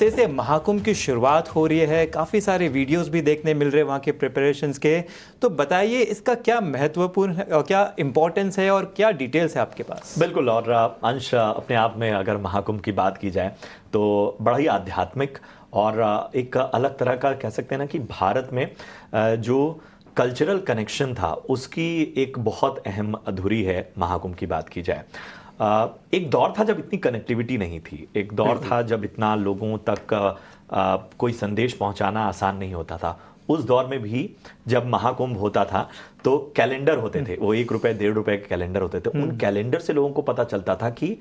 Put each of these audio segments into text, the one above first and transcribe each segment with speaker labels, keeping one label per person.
Speaker 1: हफ्ते से महाकुंभ की शुरुआत हो रही है, काफ़ी सारे वीडियोस भी देखने मिल रहे हैं वहाँ के प्रिपरेशंस के। तो बताइए इसका क्या महत्वपूर्ण है और क्या इम्पोर्टेंस है और क्या डिटेल्स है आपके पास?
Speaker 2: बिल्कुल। और अंश, अपने आप में अगर महाकुंभ की बात की जाए तो बड़ा ही आध्यात्मिक और एक अलग तरह का कह सकते हैं ना कि भारत में जो कल्चरल कनेक्शन था उसकी एक बहुत अहम अधूरी है महाकुंभ की बात की जाए। एक दौर था जब इतनी कनेक्टिविटी नहीं थी, एक दौर था जब इतना लोगों तक कोई संदेश पहुंचाना आसान नहीं होता था। उस दौर में भी जब महाकुंभ होता था तो कैलेंडर होते थे, वो 1 रुपए 1.5 रुपए के कैलेंडर होते थे। उन कैलेंडर से लोगों को पता चलता था कि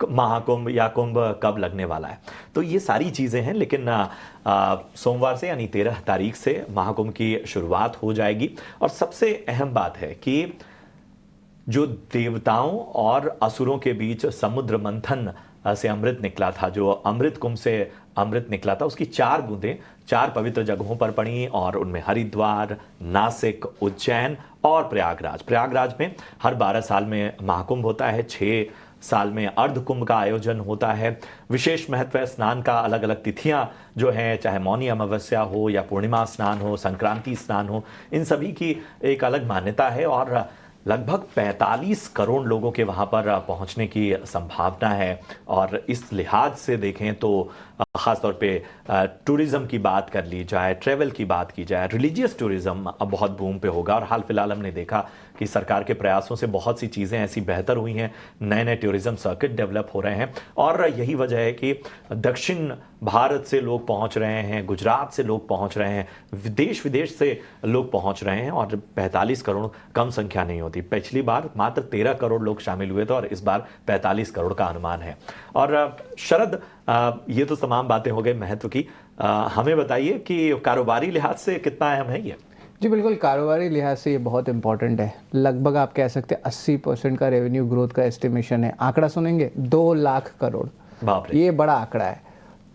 Speaker 2: महाकुंभ या कुंभ कब लगने वाला है। तो ये सारी चीजें हैं, लेकिन सोमवार से यानी 13 तारीख से महाकुंभ की शुरुआत हो जाएगी। और सबसे अहम बात है कि जो देवताओं और असुरों के बीच समुद्र मंथन से अमृत निकला था, जो अमृत कुंभ से अमृत निकला था, उसकी 4 बूंदें 4 पवित्र जगहों पर पड़ी और उनमें हरिद्वार, नासिक, उज्जैन और प्रयागराज। प्रयागराज में हर 12 साल में महाकुंभ होता है, 6 साल में अर्ध कुंभ का आयोजन होता है। विशेष महत्व है स्नान का, अलग अलग तिथियां जो हैं, चाहे मौनी अमावस्या हो या पूर्णिमा स्नान हो, संक्रांति स्नान हो, इन सभी की एक अलग मान्यता है। और लगभग 45 करोड़ लोगों के वहां पर पहुंचने की संभावना है। और इस लिहाज से देखें तो खासतौर पे टूरिज्म की बात कर ली जाए, ट्रैवल की बात की जाए, रिलीजियस टूरिज्म अब बहुत बूम पे होगा। और हाल फिलहाल हमने देखा कि सरकार के प्रयासों से बहुत सी चीज़ें ऐसी बेहतर हुई हैं, नए नए टूरिज्म सर्किट डेवलप हो रहे हैं। और यही वजह है कि दक्षिण भारत से लोग पहुंच रहे हैं, गुजरात से लोग पहुंच रहे हैं, देश विदेश से लोग पहुंच रहे हैं। और 45 करोड़ कम संख्या नहीं होती। पिछली बार मात्र 13 करोड़ लोग शामिल हुए थे और इस बार 45 करोड़ का अनुमान है। और शरद, ये तो तमाम बातें हो गई महत्व की। हमें बताइए कि कारोबारी लिहाज से कितना अहम है ये?
Speaker 3: जी बिल्कुल, कारोबारी लिहाज से ये बहुत इंपॉर्टेंट है। लगभग आप कह सकते हैं 80% का रेवेन्यू ग्रोथ का एस्टिमेशन है। आंकड़ा सुनेंगे, 2 लाख करोड़।
Speaker 2: बाप रे,
Speaker 3: ये बड़ा आंकड़ा है।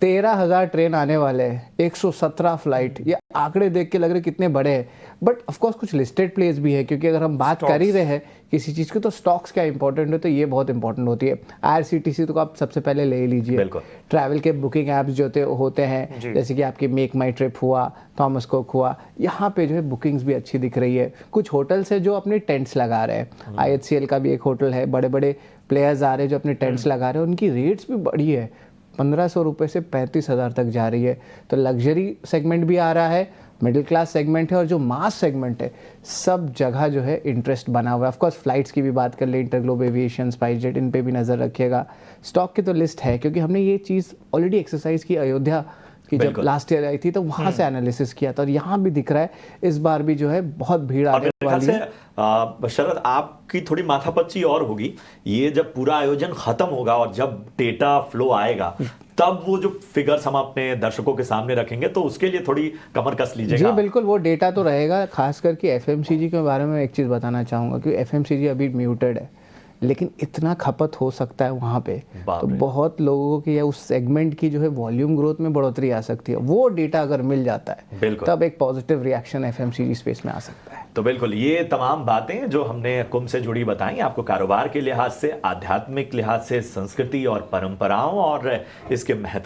Speaker 3: 13,000 ट्रेन आने वाले हैं, 117 फ्लाइट। ये आंकड़े देख के लग रहे कितने बड़े हैं, बट ऑफ कोर्स कुछ लिस्टेड प्लेस भी है, क्योंकि अगर हम बात कर ही रहे हैं किसी चीज़ की तो स्टॉक्स क्या इंपॉर्टेंट है, तो ये बहुत इंपॉर्टेंट होती है। IRCTC तो आप सबसे पहले ले ही लीजिए। ट्रैवल के बुकिंग ऐप्स जो होते हैं, जैसे कि आपकी मेक माई ट्रिप हुआ, थॉमस कुक हुआ, यहाँ पे जो है बुकिंग्स भी अच्छी दिख रही है। कुछ होटल्स है जो अपने टेंट्स लगा रहे हैं। IHCL का भी एक होटल है, बड़े बड़े प्लेयर्स आ रहे हैं जो अपने टेंट्स लगा रहे हैं। उनकी रेट्स भी बढ़ी है, 1500 रुपये से 35,000 तक जा रही है। तो लग्जरी सेगमेंट भी आ रहा है, मिडिल क्लास सेगमेंट है, और जो मास सेगमेंट है, सब जगह जो है इंटरेस्ट बना हुआ है। ऑफ कोर्स फ्लाइट्स की भी बात कर ले, इंटरग्लोब एविएशन, स्पाइसजेट, इन पे भी नज़र रखिएगा। स्टॉक की तो लिस्ट है, क्योंकि हमने ये चीज़ ऑलरेडी एक्सरसाइज की अयोध्या की जब लास्ट ईयर आई थी, तो वहाँ से एनालिसिस किया था। और यहाँ भी दिख रहा है इस बार भी जो है बहुत भीड़ आने वाली है।
Speaker 2: शरद, आपकी थोड़ी माथापच्ची और होगी, ये जब पूरा आयोजन खत्म होगा और जब डेटा फ्लो आएगा तब वो जो फिगर्स हम अपने दर्शकों के सामने रखेंगे, तो उसके लिए थोड़ी कमर कस लीजिएगा।
Speaker 3: जी बिल्कुल, वो डेटा तो रहेगा। खास करके FMCG के बारे में एक चीज़ बताना चाहूँगा कि FMCG अभी म्यूटेड है, लेकिन इतना खपत हो सकता है वहाँ पे, तो बहुत लोगों की या उस सेगमेंट की जो है वॉल्यूम ग्रोथ में बढ़ोतरी आ सकती है। वो डेटा अगर मिल जाता है तब एक पॉजिटिव रिएक्शन FMCG स्पेस में आ सकता है।
Speaker 2: तो बिल्कुल, ये तमाम बातें जो हमने कुंभ से जुड़ी बताई आपको, कारोबार के लिहाज से, आध्यात्मिक लिहाज से, संस्कृति और परंपराओं और इसके महत्व